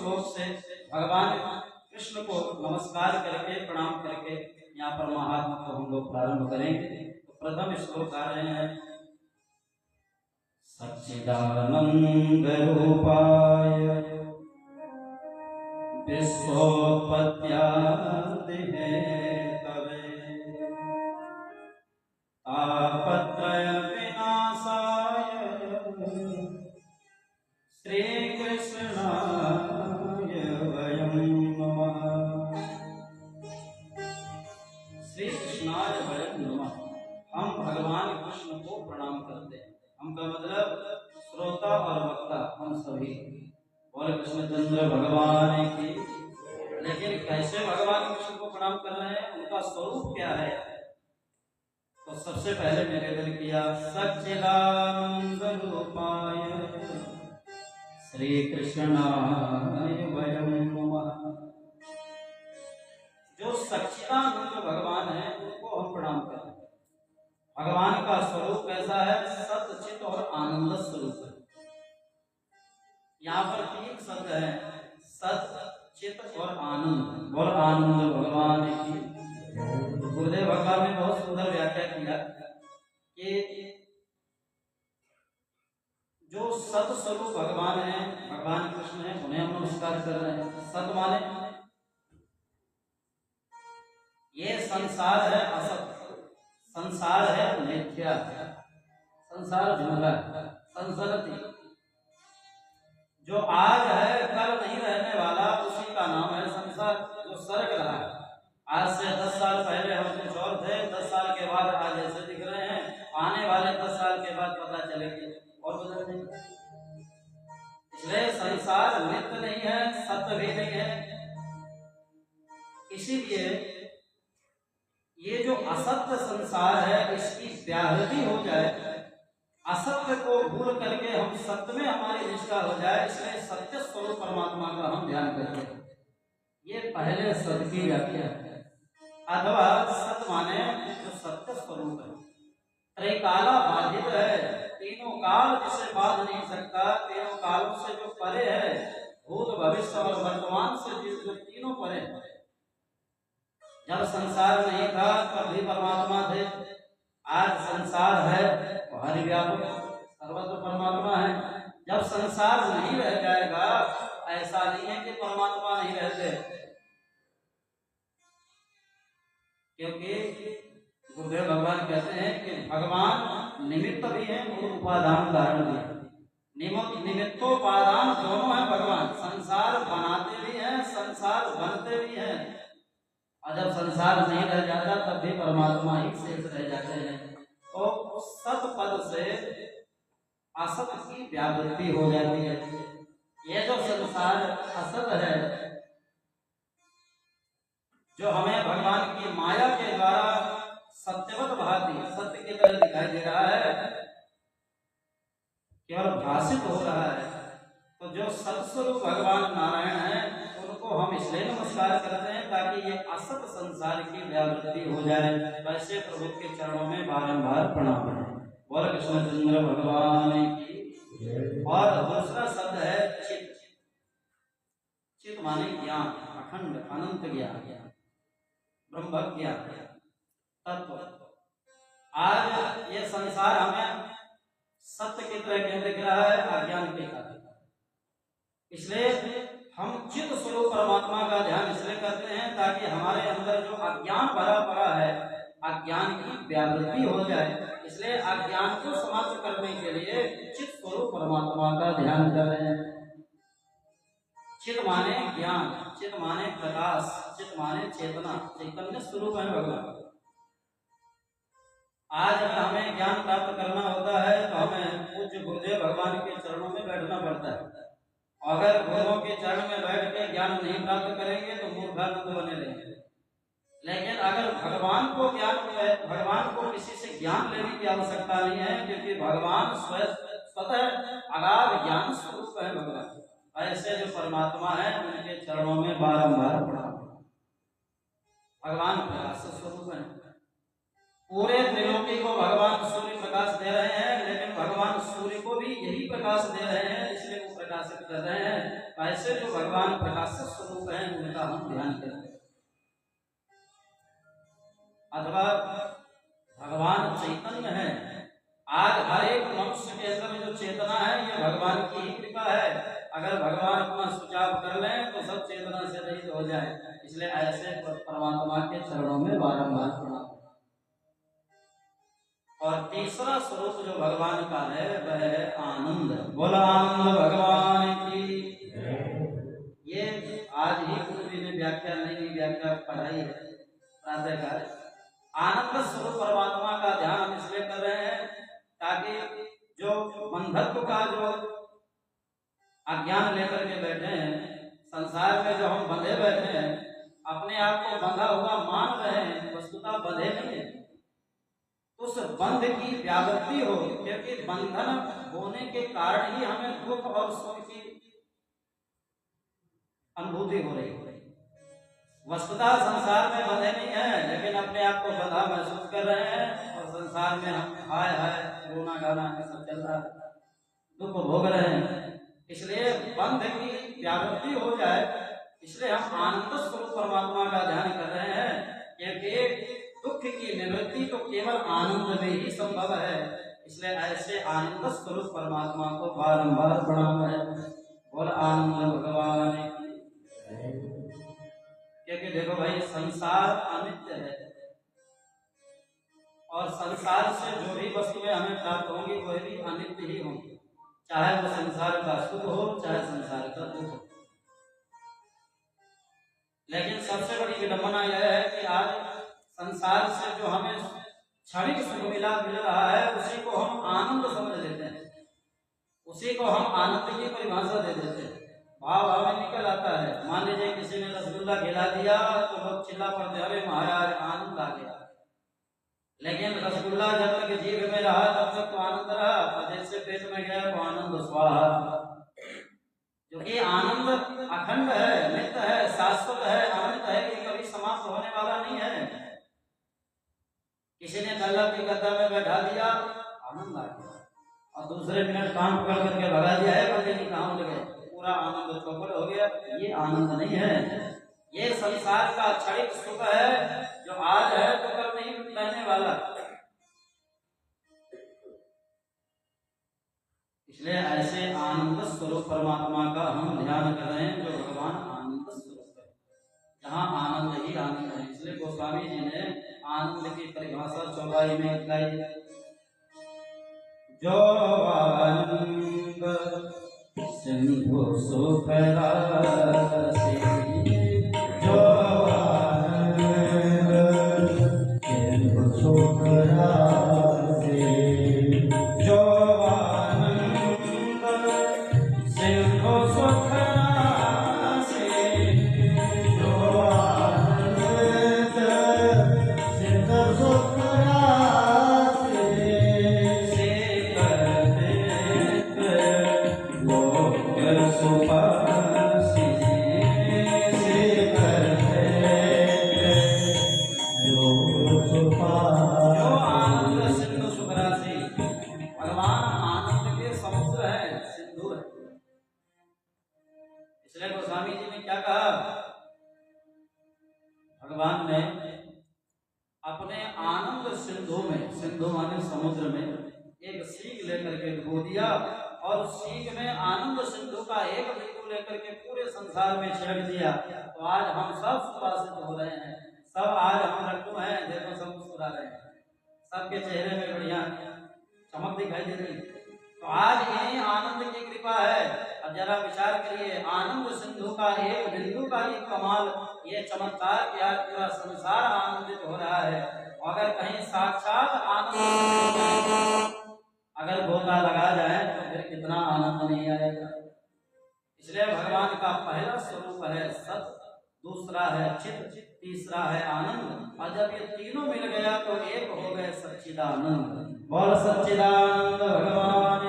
श्लोक से भगवान कृष्ण को नमस्कार करके प्रणाम करके यहाँ पर महात्मा को हम लोग प्रारंभ करेंगे। तो प्रथम श्लोक आ रहे हैं, सच्चिदानंद रूपाय विश्वोत्पत्त्यादि हेतवे तापत्रय विनाशाय श्री कृष्णाय वयं नमः। श्री कृष्णाय वयं नमः। हम भगवान कृष्ण को प्रणाम करते हैं। हम का मतलब श्रोता और वक्ता हम सभी। और कृष्णचंद्र भगवान की, लेकिन कैसे भगवान कृष्ण को प्रणाम कर रहे हैं, उनका स्वरूप क्या है? तो सबसे पहले निवेदन किया, सच्चिदानंद रूपाय श्री कृष्णाय वयं नमः। जो सच्चिदानंद भगवान है उनको हम प्रणाम करें। भगवान का स्वरूप कैसा है? सत, चित और आनंद स्वरूप है। यहाँ पर तीन शब्द है, सत, चित और आनंद। और आनंद भगवान की गुरुदेव भगवान ने बहुत सुंदर व्याख्या किया कि जो सत स्वरूप भगवान है, भगवान कृष्ण है, उन्हें हम नमस्कार कर रहे हैं। सत माने ये संसार है असत, संसार है मिथ्या, संसार झूठा, संसारती। जो आज है कल नहीं रहने वाला, उसी का नाम है संसार, जो सरक रहा है। आज से 10 साल पहले हम कुछ और थे, 10 साल के बाद आज ऐसे दिख रहे हैं, आने वाले 10 साल के बाद पता चलेगी और बदल जाएंगे। इसलिए संसार नित्य नहीं है, सत्य भी नहीं है। इसीलिए ये जो असत्य संसार है, इसकी व्याहृति हो जाए, असत्य को भूल करके हम सत्य में हमारी निष्ठा हो जाए, इसलिए सत्य स्वरूप परमात्मा का हम ध्यान करें। ये पहले सत्य की व्याख्या है। अथवा सत्य माने जो सत्य स्वरूप है, त्रैकाला बाधित है, तीनों काल जिसे बाध नहीं सकता, तीनों कालों से जो परे है, भूत भविष्य और वर्तमान से जो तीनों परे है। जब संसार नहीं था तब भी परमात्मा थे, आज संसार है तो हरिव्यापक सर्वत्र परमात्मा है। जब संसार नहीं रह जाएगा, ऐसा नहीं है कि परमात्मा नहीं रहते, क्योंकि गुरुदेव भगवान कहते हैं कि भगवान निमित्त भी है और उपादान कारण भी है। निमित्तोपादान दोनों है भगवान। संसार बनाते भी हैं, संसार बनते भी हैं। और जब संसार नहीं रह जाता तब भी परमात्मा ही शेष रह जाते हैं। तो सत पद से असत की व्यावृत्ति हो जाती है। ये जो संसार असत है, जो हमें भगवान की माया के द्वारा सत्यवत भांति सत्य की तरह दिखाई दे रहा है, केवल भाषित हो रहा है, तो जो सत्स्वरूप भगवान नारायण है उनको हम इसलिए नमस्कार करते हैं ताकि ये असत संसार की व्यावृत्ति हो जाए। वैसे प्रभु के चरणों में बारंबार प्रणाम है। बोल कृष्णचंद्र भगवान की। और दूसरा शब्द है चित। चित माने ज्ञान, अखंड अनंत ज्ञान, ब्रह्म ज्ञान, तत्व। आज ये संसार हमें सत्य की तरह क्यों दिख रहा है? अज्ञान के कारण। इसलिए हम चित स्वरूप परमात्मा का ध्यान इसलिए करते हैं ताकि हमारे अंदर जो अज्ञान भरा पड़ा है, अज्ञान की व्यावृत्ति हो जाए। इसलिए अज्ञान को समाप्त करने के लिए चित स्वरूप परमात्मा का ध्यान कर रहे हैं। चित माने ज्ञान, चित माने प्रकाश, चित माने चेतना, चैतन्य स्वरूप है भगवान। आज अगर हमें ज्ञान प्राप्त करना होता है तो हमें पूज्य गुरुदेव भगवान के चरणों में बैठना पड़ता है। अगर गुरुओं के चरण में बैठ के ज्ञान नहीं प्राप्त करेंगे तो मूर्खानंद बने रहेंगे। लेकिन अगर भगवान को किसी से ज्ञान लेने की आवश्यकता नहीं है, क्योंकि भगवान स्वतः अगाध ज्ञान स्वरूप है भगवान। ऐसे जो परमात्मा है उनके चरणों में बारंबार प्रणाम। भगवान प्रकाश स्वरूप है, पूरे त्रिलोकी को भगवान सूर्य प्रकाश दे रहे हैं, लेकिन भगवान सूर्य को भी यही प्रकाश दे रहे हैं, इसलिए वो प्रकाशित कर रहे हैं। ऐसे जो भगवान प्रकाशित स्वरूप हैं उनका हम ध्यान करें। अथवा भगवान चैतन्य है। आज हर एक मनुष्य के अंदर जो चेतना है ये भगवान की ही कृपा है। अगर भगवान अपना सुझाव कर लें तो सब चेतना से रहित हो जाए। इसलिए ऐसे परमात्मा के चरणों में बारंबार प्रणाम। और तीसरा स्वरूप जो भगवान का है वह है आनंद। बोला आनंद भगवान की। ये आज ही गुरु जी ने व्याख्या नई व्याख्या पढ़ाई है प्रातःकाल। आनंद स्वरूप परमात्मा का ध्यान हम इसलिए कर रहे हैं ताकि जो बंधत्व का जो अज्ञान लेकर के बैठे हैं, संसार में जो हम बंधे बैठे हैं, अपने आप को बंधा हुआ मान रहे हैं, वस्तुतः बंधे नहीं है। उस बंध की व्यावृत्ति हो, क्योंकि बंधन होने के कारण ही हमें दुख और सुख की अनुभूति हो रही है। वस्तुतः संसार में बंधे नहीं है, लेकिन अपने आप को बंधा महसूस कर रहे हैं और संसार में हम हाय हाय रोना गाना सब चल रहा है, दुख भोग रहे हैं। इसलिए बंध की व्यावृत्ति हो जाए, इसलिए हम आनंद स्वरूप परमात्मा का ध्यान कर रहे हैं, क्योंकि दुख की निवृत्ति तो केवल आनंद में ही संभव है। इसलिए ऐसे आनंद स्वरूप परमात्मा को बारंबार प्रणाम है। बोल आनंद भगवान की। क्योंकि देखो भाई संसार अनित्य है और संसार से जो भी वस्तुएं हमें प्राप्त होंगी वह भी अनित्य ही होंगी, चाहे वो संसार का सुख हो चाहे संसार का दुख हो। लेकिन सबसे बड़ी विडंबना यह है कि आज संसार से जो हमें क्षणिक सुख मिल रहा है उसी को हम आनंद समझ लेते हैं, उसी को हम आनंद की परिभाषा दे देते हैं। भाव हमें निकल आता है। मान लीजिए किसी ने रसगुल्ला खिला दिया तो लोग चिल्ला पड़ते, अरे महाराज आनंद आ गया। लेकिन रसगुल्ला जब तक जीभ में रहा तब तक तो आनंद रहा, और जैसे पेट में गया तो आनंद स्वाहा। क्योंकि आनंद अखंड है, नित्य है, शाश्वत है, अमृत है, ये कभी समाप्त होने वाला नहीं है। किसी ने गल्ला की गद्दा में बैठा दिया, आनंद आ गया, और दूसरे मिनट कान पकड़ करके भगा दिया है, बंदे की काम लगे, पूरा आनंद चौपट हो गया। ये आनंद नहीं है, ये संसार का क्षणिक सुख है जो आज है तो कल नहीं रहने वाला। इसलिए ऐसे आनंद स्वरूप परमात्मा का हम ध्यान कर रहे हैं, जो भगवान आनंद स्वरूप है, जहाँ आनंद ही आनंद है। इसलिए गोस्वामी जी ने आनंद की परिभाषा चौपाई में बताई। जो आनंद सिंधु सुख राशि, जो आनंद सिंधु सुख राशि, जो आनंद सिंधु सुख राशि, जो आनंद सिंधु सुख राशि, से करते लोक सुपासी, से करते लोक सुपासी। जो आनंद सिंधु सुख राशि, भगवान आनंद के समुद्र है, सिंधु है। इसलिए गोस्वामी जी ने क्या कहा, भगवान ने अपने आनंद सिंधु में, सिंधु माने समुद्र में, एक सीख लेकर के डुबो दिया, और सीख में आनंद सिंधु का एक बिंदु लेकर के पूरे संसार में छिड़क दिया। तो आज हम सब सुभाषित हो रहे हैं, सब आज हम लड्डू हैं, देखो सब मुस्कुरा रहे हैं, सबके चेहरे में बढ़िया चमक दिखाई दे रही। तो आज यही आनंद की कृपा है। अब जरा विचार करिए, आनंद सिंधु का एक बिंदु का ही कमाल, ये चमत्कार कि आज पूरा संसार आनंदित हो रहा है। अगर कहीं साक्षात आनंद अगर गोता लगा जाए तो फिर कितना आनंद नहीं आएगा। इसलिए भगवान का पहला स्वरूप है सत, दूसरा है चित, तीसरा है आनंद, और जब ये तीनों मिल गया तो एक हो गए सच्चिदानंद। बोल सच्चिदानंद भगवान